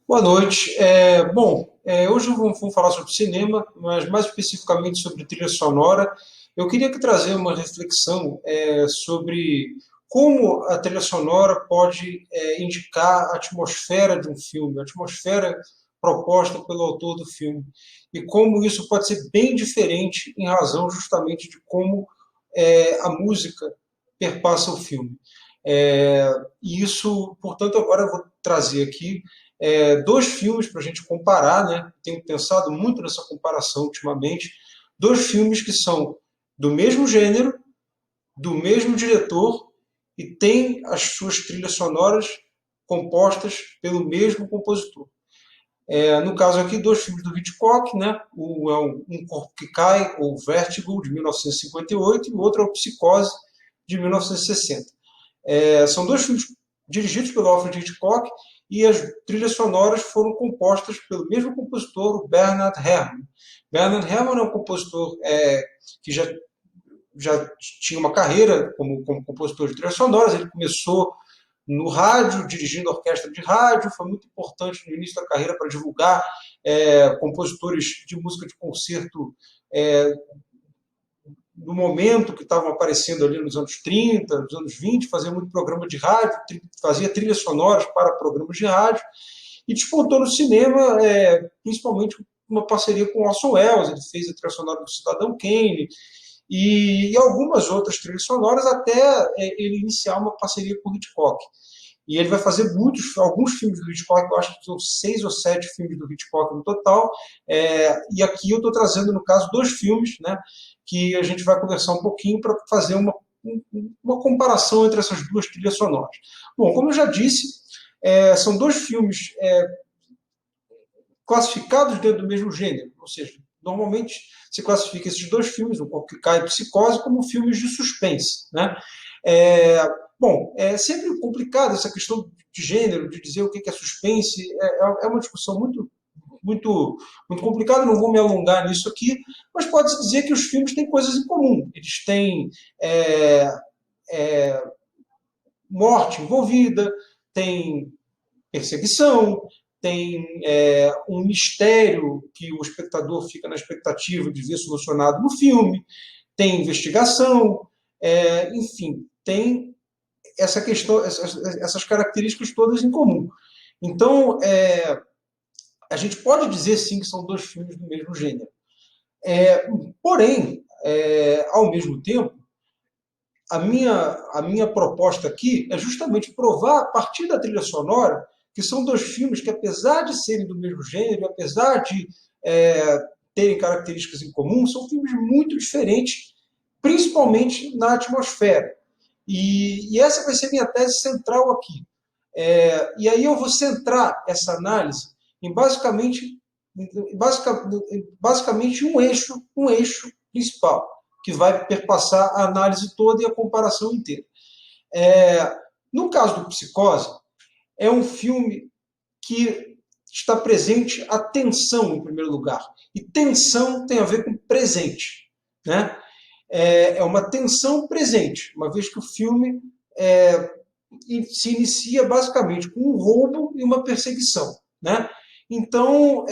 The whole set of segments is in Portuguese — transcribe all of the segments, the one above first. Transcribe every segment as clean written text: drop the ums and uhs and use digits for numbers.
Boa noite. Hoje vamos falar sobre cinema, mas mais especificamente sobre trilha sonora. Eu queria que trazer uma reflexão sobre como a trilha sonora pode indicar a atmosfera de um filme, a atmosfera proposta pelo autor do filme, e como isso pode ser bem diferente em razão justamente de como a música perpassa o filme. E isso, portanto, agora eu vou trazer aqui dois filmes para a gente comparar, né? Tenho pensado muito nessa comparação ultimamente. Dois filmes que são do mesmo gênero, do mesmo diretor e têm as suas trilhas sonoras compostas pelo mesmo compositor. No caso aqui, dois filmes do Hitchcock, né? Um Corpo que Cai, ou Vértigo, de 1958, e o outro é o Psicose, de 1960. São dois filmes dirigidos pelo Alfred Hitchcock e as trilhas sonoras foram compostas pelo mesmo compositor, o Bernard Herrmann. Bernard Herrmann é um compositor que já tinha uma carreira como compositor de trilhas sonoras. Ele começou no rádio, dirigindo orquestra de rádio, foi muito importante no início da carreira para divulgar compositores de música de concerto é, no momento que estavam aparecendo ali nos anos 30, nos anos 20, fazia muito programa de rádio, fazia trilhas sonoras para programas de rádio, e despontou no cinema, principalmente uma parceria com Orson Welles. Ele fez a trilha sonora do Cidadão Kane, e algumas outras trilhas sonoras, até ele iniciar uma parceria com o Hitchcock. E ele vai fazer alguns filmes do Hitchcock, eu acho que são 6 ou 7 filmes do Hitchcock no total. E aqui eu estou trazendo, no caso, dois filmes, né, que a gente vai conversar um pouquinho para fazer uma comparação entre essas duas trilhas sonoras. Bom, como eu já disse, são dois filmes classificados dentro do mesmo gênero, ou seja, normalmente se classifica esses dois filmes, O Corpo que Cai e Psicose, como filmes de suspense, né? É sempre complicado essa questão de gênero, de dizer o que é suspense. É uma discussão muito, muito complicada, não vou me alongar nisso aqui, mas pode-se dizer que os filmes têm coisas em comum. Eles têm morte envolvida, tem perseguição, tem um mistério que o espectador fica na expectativa de ver solucionado no filme, tem investigação, enfim, tem essa questão, essas características todas em comum. Então, a gente pode dizer sim que são dois filmes do mesmo gênero. Porém, ao mesmo tempo, a minha proposta aqui é justamente provar, a partir da trilha sonora, que são dois filmes que, apesar de serem do mesmo gênero, apesar de terem características em comum, são filmes muito diferentes, principalmente na atmosfera. E essa vai ser minha tese central aqui. E aí eu vou centrar essa análise em basicamente um eixo principal, que vai perpassar a análise toda e a comparação inteira. No caso do Psicose, é um filme que está presente a tensão, em primeiro lugar. E tensão tem a ver com presente, né? É uma tensão presente, uma vez que o filme se inicia basicamente com um roubo e uma perseguição, né? Então,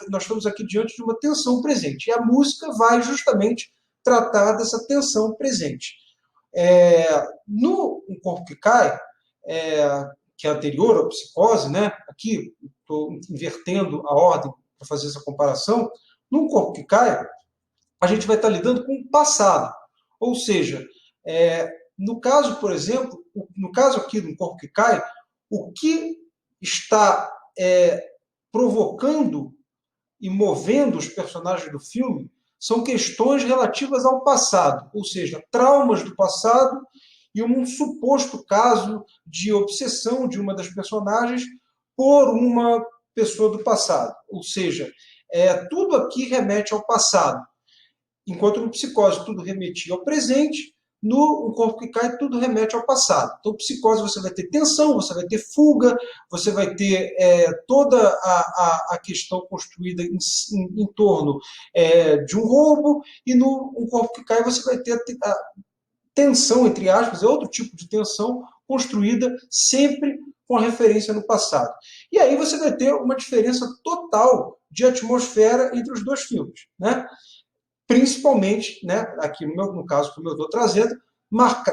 nós estamos aqui diante de uma tensão presente. E a música vai justamente tratar dessa tensão presente. No Um Corpo que Cai, que é anterior à Psicose, né? Aqui estou invertendo a ordem para fazer essa comparação. No Corpo que Cai, a gente vai estar lidando com o passado. Ou seja, no caso, por exemplo, no caso aqui do Corpo que Cai, o que está provocando e movendo os personagens do filme são questões relativas ao passado, ou seja, traumas do passado e um suposto caso de obsessão de uma das personagens por uma pessoa do passado. Ou seja, tudo aqui remete ao passado. Enquanto no Psicose tudo remetia ao presente, no Um Corpo que Cai tudo remete ao passado. Então, Psicose você vai ter tensão, você vai ter fuga, você vai ter toda a questão construída em torno de um roubo, e no Um Corpo que Cai você vai ter a tensão, entre aspas, é outro tipo de tensão construída sempre com a referência no passado. E aí você vai ter uma diferença total de atmosfera entre os dois filmes, né? Principalmente, né, aqui no caso, como eu estou trazendo,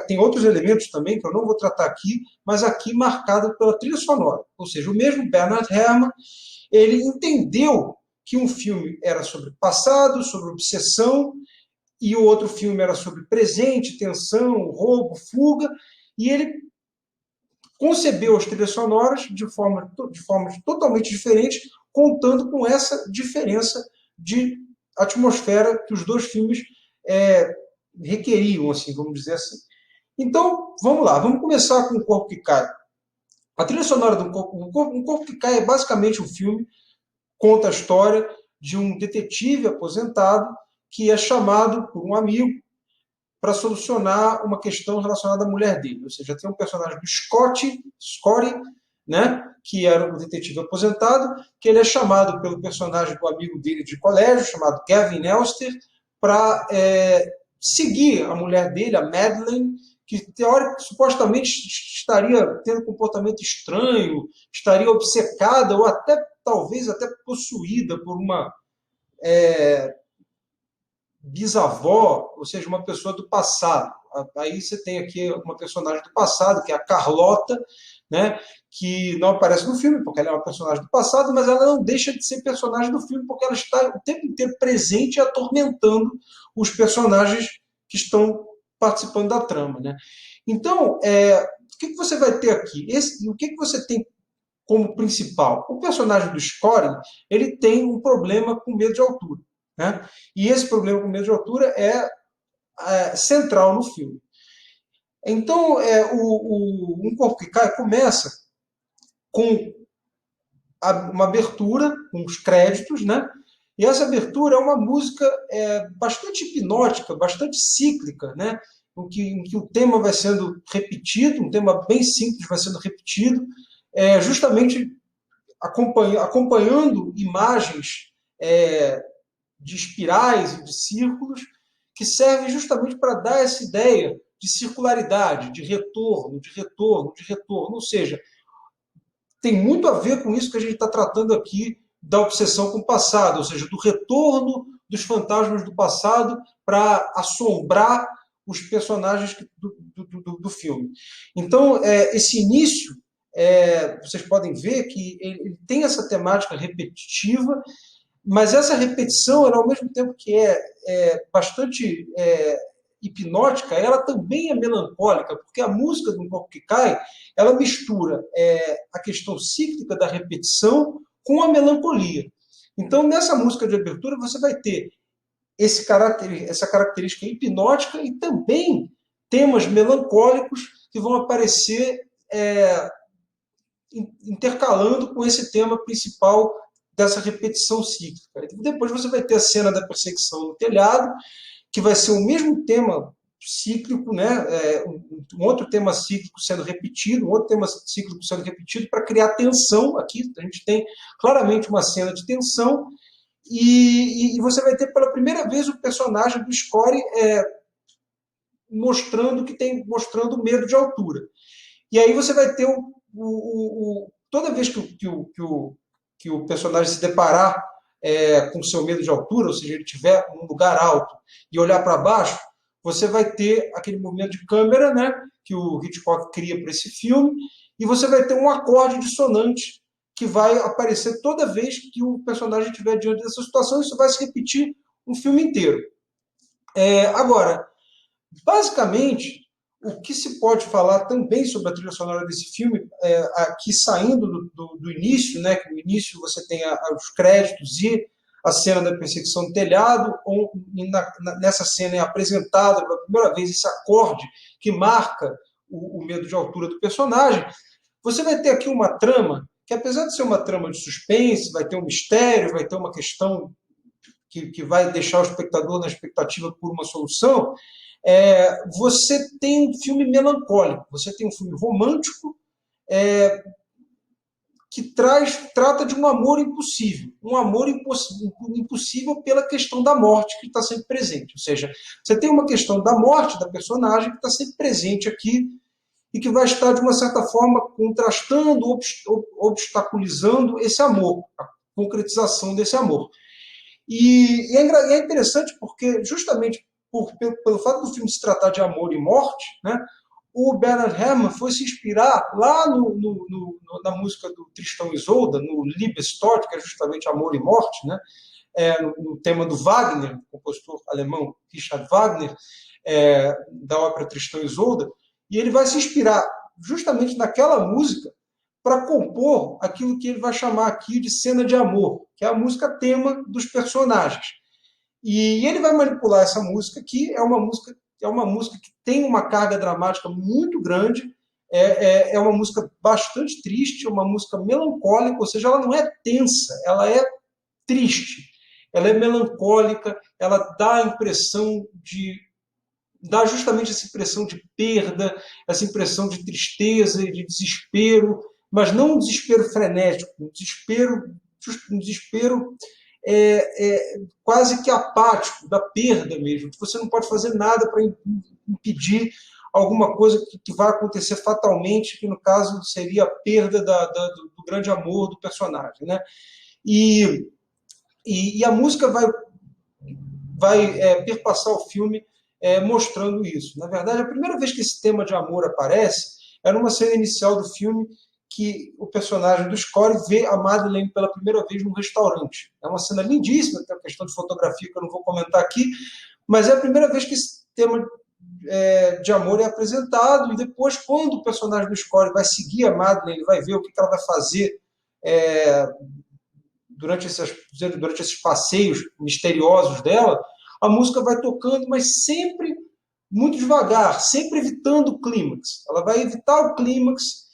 tem outros elementos também que eu não vou tratar aqui, mas aqui marcado pela trilha sonora. Ou seja, o mesmo Bernard Herrmann, ele entendeu que um filme era sobre passado, sobre obsessão, e o outro filme era sobre presente, tensão, roubo, fuga, e ele concebeu as trilhas sonoras de formas totalmente diferentes, contando com essa diferença de atmosfera que os dois filmes requeriam, assim, vamos dizer assim. Então, vamos lá, vamos começar com O Corpo que Cai. A trilha sonora do Um Corpo que Cai é basicamente um filme, conta a história de um detetive aposentado que é chamado por um amigo para solucionar uma questão relacionada à mulher dele. Ou seja, tem um personagem do Scotty, né, que era um detetive aposentado, que ele é chamado pelo personagem do amigo dele de colégio, chamado Gavin Elster, para seguir a mulher dele, a Madeleine, que supostamente estaria tendo comportamento estranho, estaria obcecada ou até, talvez, até possuída por uma bisavó, ou seja, uma pessoa do passado. Aí você tem aqui uma personagem do passado, que é a Carlota, né, que não aparece no filme, porque ela é uma personagem do passado, mas ela não deixa de ser personagem do filme, porque ela está o tempo inteiro presente e atormentando os personagens que estão participando da trama. Né? Então, o que você vai ter aqui? O que você tem como principal? O personagem do Scoring, ele tem um problema com medo de altura. Né? E esse problema com medo de altura é central no filme. Então, Um Corpo que Cai começa com uma abertura, com os créditos, né? E essa abertura é uma música bastante hipnótica, bastante cíclica, né? em que o tema vai sendo repetido, um tema bem simples vai sendo repetido, justamente acompanhando imagens de espirais e de círculos, que servem justamente para dar essa ideia de circularidade, de retorno, de retorno, de retorno. Ou seja, tem muito a ver com isso que a gente está tratando aqui da obsessão com o passado, ou seja, do retorno dos fantasmas do passado para assombrar os personagens do filme. Então, esse início, vocês podem ver que ele tem essa temática repetitiva, mas essa repetição, ela, ao mesmo tempo que bastante hipnótica, ela também é melancólica, porque a música do Um Corpo que Cai, ela mistura a questão cíclica da repetição com a melancolia. Então, nessa música de abertura, você vai ter essa característica hipnótica e também temas melancólicos que vão aparecer intercalando com esse tema principal dessa repetição cíclica. Depois você vai ter a cena da perseguição no telhado, que vai ser o mesmo tema cíclico, né? Um outro tema cíclico sendo repetido, um outro tema cíclico sendo repetido para criar tensão. Aqui a gente tem claramente uma cena de tensão e você vai ter pela primeira vez o personagem do Scory mostrando medo de altura. E aí você vai ter toda vez que o personagem se deparar com seu medo de altura, ou seja, ele estiver num lugar alto e olhar para baixo, você vai ter aquele movimento de câmera, né, que o Hitchcock cria para esse filme, e você vai ter um acorde dissonante que vai aparecer toda vez que o personagem estiver diante dessa situação. Isso vai se repetir um filme inteiro. Agora, basicamente, o que se pode falar também sobre a trilha sonora desse filme, aqui saindo do início, né, que no início você tem os créditos e a cena da perseguição do telhado, nessa cena é apresentado pela primeira vez esse acorde que marca o medo de altura do personagem. Você vai ter aqui uma trama que, apesar de ser uma trama de suspense, vai ter um mistério, vai ter uma questão que vai deixar o espectador na expectativa por uma solução. Você tem um filme melancólico, você tem um filme romântico que trata de um amor impossível, impossível pela questão da morte que está sempre presente. Ou seja, você tem uma questão da morte da personagem que está sempre presente aqui e que vai estar, de uma certa forma, contrastando, obstaculizando esse amor, a concretização desse amor. E é interessante porque, justamente pelo fato do filme se tratar de amor e morte, né, o Bernard Herrmann foi se inspirar lá na música do Tristan e Isolde, no Liebestod, que é justamente amor e morte, né, no tema do Wagner, compositor alemão Richard Wagner, da ópera Tristan e Isolde, e ele vai se inspirar justamente naquela música para compor aquilo que ele vai chamar aqui de cena de amor, que é a música tema dos personagens. E ele vai manipular essa música, que é uma música que tem uma carga dramática muito grande, é uma música bastante triste, uma música melancólica, ou seja, ela não é tensa, ela é triste, ela é melancólica, ela dá a impressão dá justamente essa impressão de perda, essa impressão de tristeza e de desespero, mas não um desespero frenético, um desespero quase que apático, da perda mesmo. Você não pode fazer nada para impedir alguma coisa que vai acontecer fatalmente, que no caso seria a perda do grande amor do personagem, né? E a música vai perpassar o filme mostrando isso. Na verdade, a primeira vez que esse tema de amor aparece é numa cena inicial do filme, que o personagem do Score vê a Madeleine pela primeira vez num restaurante. É uma cena lindíssima, tem uma questão de fotografia que eu não vou comentar aqui, mas é a primeira vez que esse tema de amor é apresentado, e depois, quando o personagem do Score vai seguir a Madeleine, ele vai ver o que ela vai fazer durante esses passeios misteriosos dela, a música vai tocando, mas sempre muito devagar, sempre evitando o clímax. Ela vai evitar o clímax,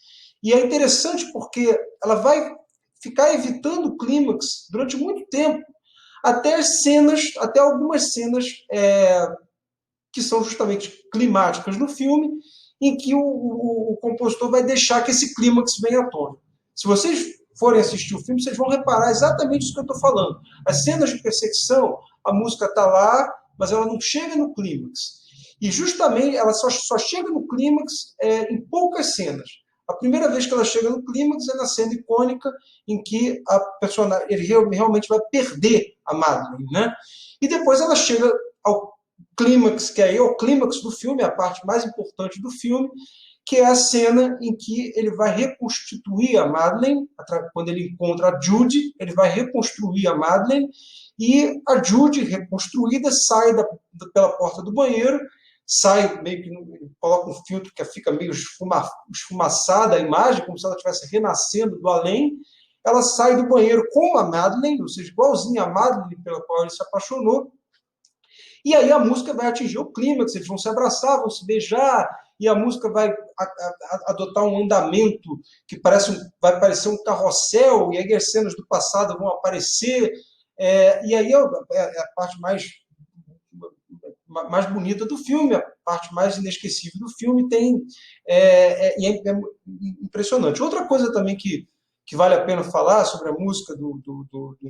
e é interessante porque ela vai ficar evitando o clímax durante muito tempo, até algumas cenas que são justamente climáticas no filme, em que o compositor vai deixar que esse clímax venha à tona. Se vocês forem assistir o filme, vocês vão reparar exatamente isso que eu estou falando. As cenas de perseguição, a música está lá, mas ela não chega no clímax. E justamente ela só chega no clímax em poucas cenas. A primeira vez que ela chega no clímax é na cena icônica em que a personagem ele realmente vai perder a Madeleine, né? E depois ela chega ao clímax, que aí é o clímax do filme, a parte mais importante do filme, que é a cena em que ele vai reconstituir a Madeleine, quando ele encontra a Judy, ele vai reconstruir a Madeleine, e a Judy, reconstruída, sai pela porta do banheiro, sai meio que coloca um filtro que fica meio esfumaçada a imagem, como se ela estivesse renascendo do além. Ela sai do banheiro com a Madeleine, ou seja, igualzinha a Madeleine pela qual ele se apaixonou, e aí a música vai atingir o clímax, eles vão se abraçar, vão se beijar, e a música vai adotar um andamento que vai parecer um carrossel, e aí as cenas do passado vão aparecer, e aí a parte mais bonita do filme, a parte mais inesquecível do filme, e é impressionante. Outra coisa também que vale a pena falar sobre a música do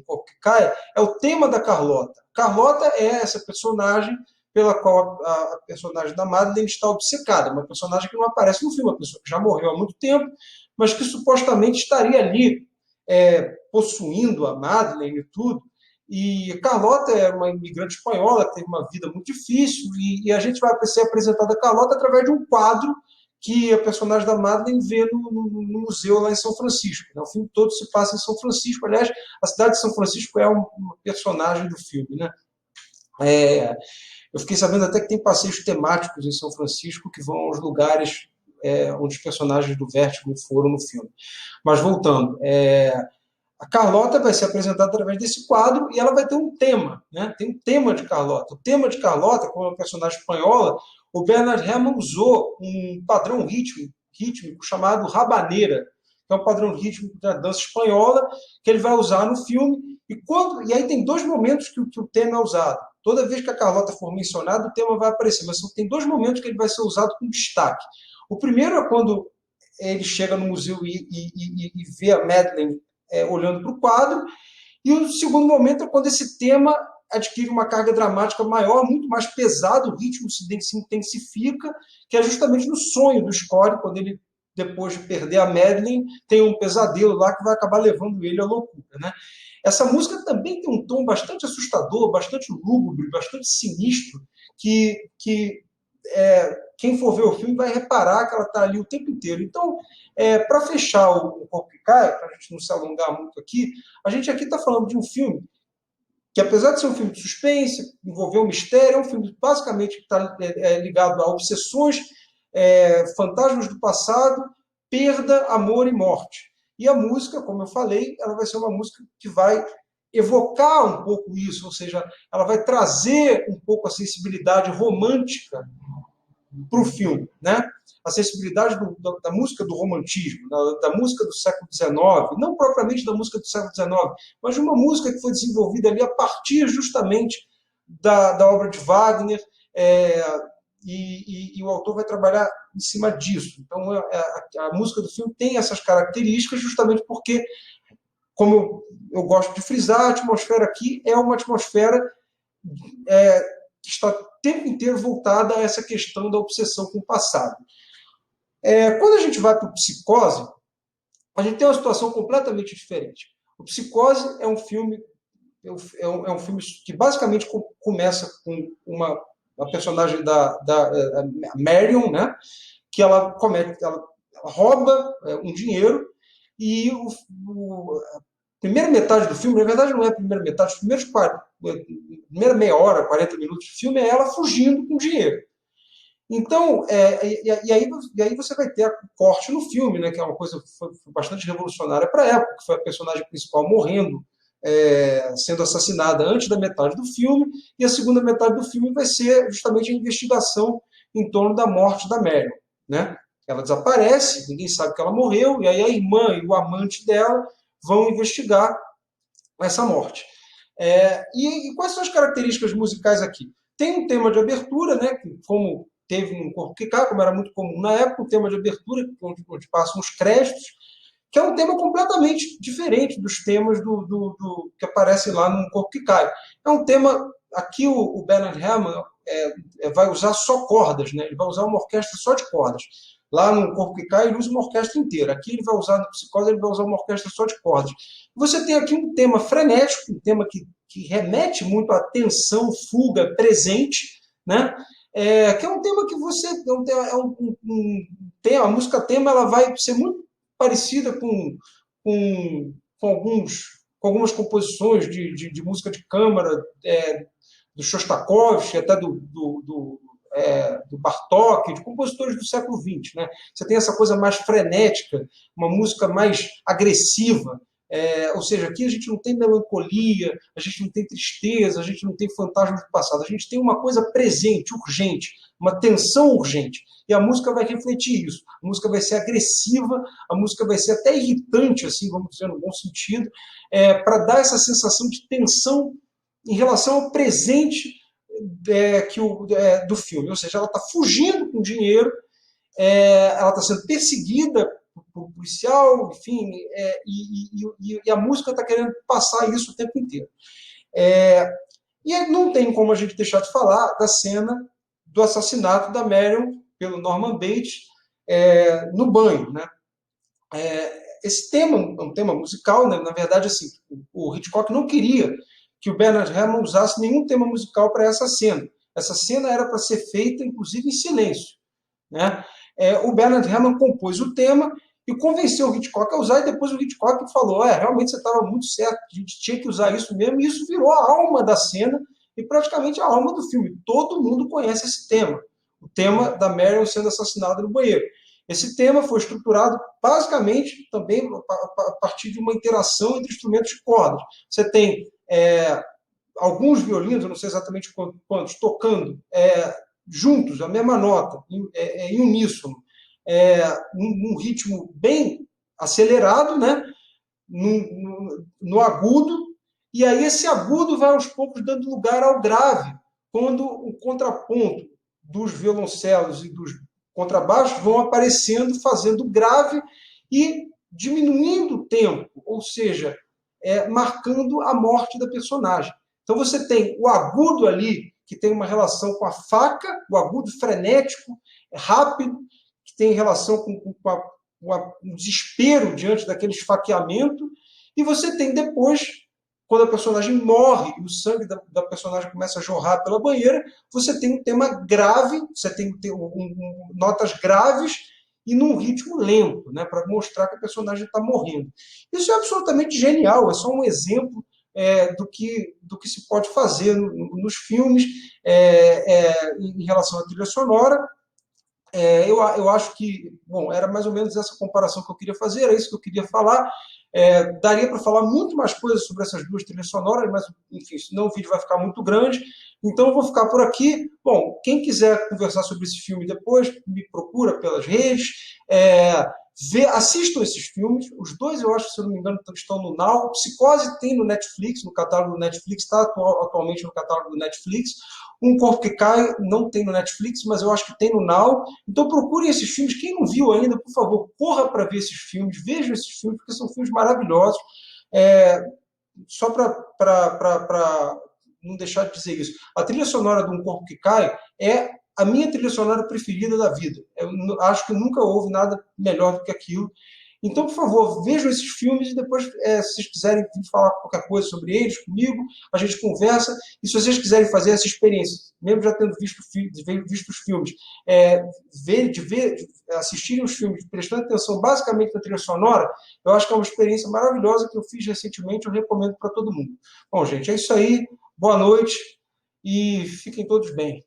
Corpo que Cai é o tema da Carlota. Carlota é essa personagem pela qual a personagem da Madeleine está obcecada, uma personagem que não aparece no filme, uma pessoa que já morreu há muito tempo, mas que supostamente estaria ali possuindo a Madeleine e tudo. E Carlota é uma imigrante espanhola que teve uma vida muito difícil, e a gente vai ser apresentada a Carlota através de um quadro que a personagem da Madeleine vê no museu lá em São Francisco. Né? O filme todo se passa em São Francisco. Aliás, a cidade de São Francisco é uma personagem do filme. Né? Eu fiquei sabendo até que tem passeios temáticos em São Francisco que vão aos lugares onde os personagens do Vértigo foram no filme. Mas voltando, a Carlota vai ser apresentada através desse quadro, e ela vai ter um tema, né? Tem um tema de Carlota. O tema de Carlota, como é uma personagem espanhola, o Bernard Herrmann usou um padrão rítmico chamado rabaneira, que é um padrão rítmico da dança espanhola, que ele vai usar no filme. E aí tem dois momentos que o tema é usado. Toda vez que a Carlota for mencionada, o tema vai aparecer, mas tem dois momentos que ele vai ser usado com destaque. O primeiro é quando ele chega no museu e vê a Madeleine olhando para o quadro, e o segundo momento é quando esse tema adquire uma carga dramática maior, muito mais pesado, o ritmo se intensifica, que é justamente no sonho do Scott, quando ele, depois de perder a Madeline, tem um pesadelo lá que vai acabar levando ele à loucura, né? Essa música também tem um tom bastante assustador, bastante lúgubre, bastante sinistro, que quem for ver o filme vai reparar que ela está ali o tempo inteiro. Então, para fechar o Corpo que Cai, para a gente não se alongar muito aqui, a gente aqui está falando de um filme que, apesar de ser um filme de suspense, envolver um mistério, é um filme basicamente que está ligado a obsessões, fantasmas do passado, perda, amor e morte. E a música, como eu falei, ela vai ser uma música que vai evocar um pouco isso, ou seja, ela vai trazer um pouco a sensibilidade romântica para o filme, né? A sensibilidade da música do romantismo, da música do século XIX, não propriamente da música do século XIX, mas de uma música que foi desenvolvida ali a partir justamente da obra de Wagner, e o autor vai trabalhar em cima disso. Então, a música do filme tem essas características justamente porque, como eu gosto de frisar, a atmosfera aqui é uma atmosfera que está o tempo inteiro voltada a essa questão da obsessão com o passado. Quando a gente vai para o Psicose, a gente tem uma situação completamente diferente. O Psicose é um filme que basicamente começa com uma personagem da Marion, né, que ela rouba um dinheiro e a primeira metade do filme, na verdade não é a primeira metade, primeira meia hora, 40 minutos de filme é ela fugindo com dinheiro. Então, e aí você vai ter o corte no filme, né, que é uma coisa que foi bastante revolucionária para a época, que foi a personagem principal morrendo, sendo assassinada antes da metade do filme, e a segunda metade do filme vai ser justamente a investigação em torno da morte da Marion, né? Ela desaparece, ninguém sabe que ela morreu, e aí a irmã e o amante dela vão investigar essa morte. E quais são as características musicais aqui? Tem um tema de abertura, né, que como teve um Corpo que Cai, como era muito comum na época, um tema de abertura, onde passam os créditos, que é um tema completamente diferente dos temas que aparecem lá no Corpo que Cai. É um tema, aqui o Bernard Herrmann vai usar só cordas, né? Ele vai usar uma orquestra só de cordas. Lá no Corpo que Cai ele usa uma orquestra inteira. Aqui ele vai usar, no Psicose, ele vai usar uma orquestra só de cordas. Você tem aqui um tema frenético, um tema que remete muito à tensão, fuga, presente, né? Que é um tema que você... a música tema ela vai ser muito parecida com algumas composições de música de câmara, do Shostakovich, até do Bartók, de compositores do século XX. Né? Você tem essa coisa mais frenética, uma música mais agressiva, ou seja, aqui a gente não tem melancolia, a gente não tem tristeza, a gente não tem fantasmas do passado, a gente tem uma coisa presente, urgente, uma tensão urgente. E a música vai refletir isso. A música vai ser agressiva, a música vai ser até irritante, assim, vamos dizer, no bom sentido, para dar essa sensação de tensão em relação ao presente do filme. Ou seja, ela está fugindo com dinheiro, ela está sendo perseguida por policial, enfim, e a música está querendo passar isso o tempo inteiro. E não tem como a gente deixar de falar da cena do assassinato da Marion pelo Norman Bates no banho, né? Esse tema é um tema musical, né? Na verdade, assim, o Hitchcock não queria que o Bernard Herrmann usasse nenhum tema musical para essa cena. Essa cena era para ser feita, inclusive, em silêncio, né? O Bernard Herrmann compôs o tema e convenceu o Hitchcock a usar, e depois o Hitchcock falou, realmente você estava muito certo, a gente tinha que usar isso mesmo, e isso virou a alma da cena e praticamente a alma do filme. Todo mundo conhece esse tema, o tema da Marion sendo assassinada no banheiro. Esse tema foi estruturado basicamente também a partir de uma interação entre instrumentos de cordas. Você tem alguns violinos, eu não sei exatamente quantos, tocando juntos, a mesma nota, em uníssono, num ritmo bem acelerado, né? no agudo, e aí esse agudo vai aos poucos dando lugar ao grave, quando o contraponto dos violoncelos e dos contrabaixos vão aparecendo, fazendo grave e diminuindo o tempo, ou seja, marcando a morte da personagem. Então você tem o agudo ali, que tem uma relação com a faca, o agudo frenético, rápido, que tem relação com um desespero diante daquele esfaqueamento, e você tem depois, quando a personagem morre e o sangue da personagem começa a jorrar pela banheira, você tem um tema grave, você tem notas graves e num ritmo lento, né, para mostrar que a personagem está morrendo. Isso é absolutamente genial, é só um exemplo do que se pode fazer nos filmes em relação à trilha sonora. Eu acho que, bom, era mais ou menos essa comparação que eu queria fazer, era isso que eu queria falar. Daria para falar muito mais coisas sobre essas duas trilhas sonoras, mas, enfim, senão o vídeo vai ficar muito grande. Então, eu vou ficar por aqui. Bom, quem quiser conversar sobre esse filme depois, me procura pelas redes. Assistam esses filmes. Os dois, eu acho, se eu não me engano, estão no Now. Psicose tem no Netflix, no catálogo do Netflix, está atualmente no catálogo do Netflix. Um Corpo que Cai não tem no Netflix, mas eu acho que tem no Now. Então procurem esses filmes. Quem não viu ainda, por favor, corra para ver esses filmes, vejam esses filmes, porque são filmes maravilhosos. Só para não deixar de dizer isso, a trilha sonora de Um Corpo que Cai é a minha trilha sonora preferida da vida. Eu acho que nunca houve nada melhor do que aquilo. Então, por favor, vejam esses filmes e depois, se vocês quiserem falar qualquer coisa sobre eles comigo, a gente conversa. E se vocês quiserem fazer essa experiência, mesmo já tendo visto os filmes, assistirem os filmes, prestando atenção basicamente na trilha sonora, eu acho que é uma experiência maravilhosa que eu fiz recentemente, eu recomendo para todo mundo. Bom, gente, é isso aí. Boa noite e fiquem todos bem.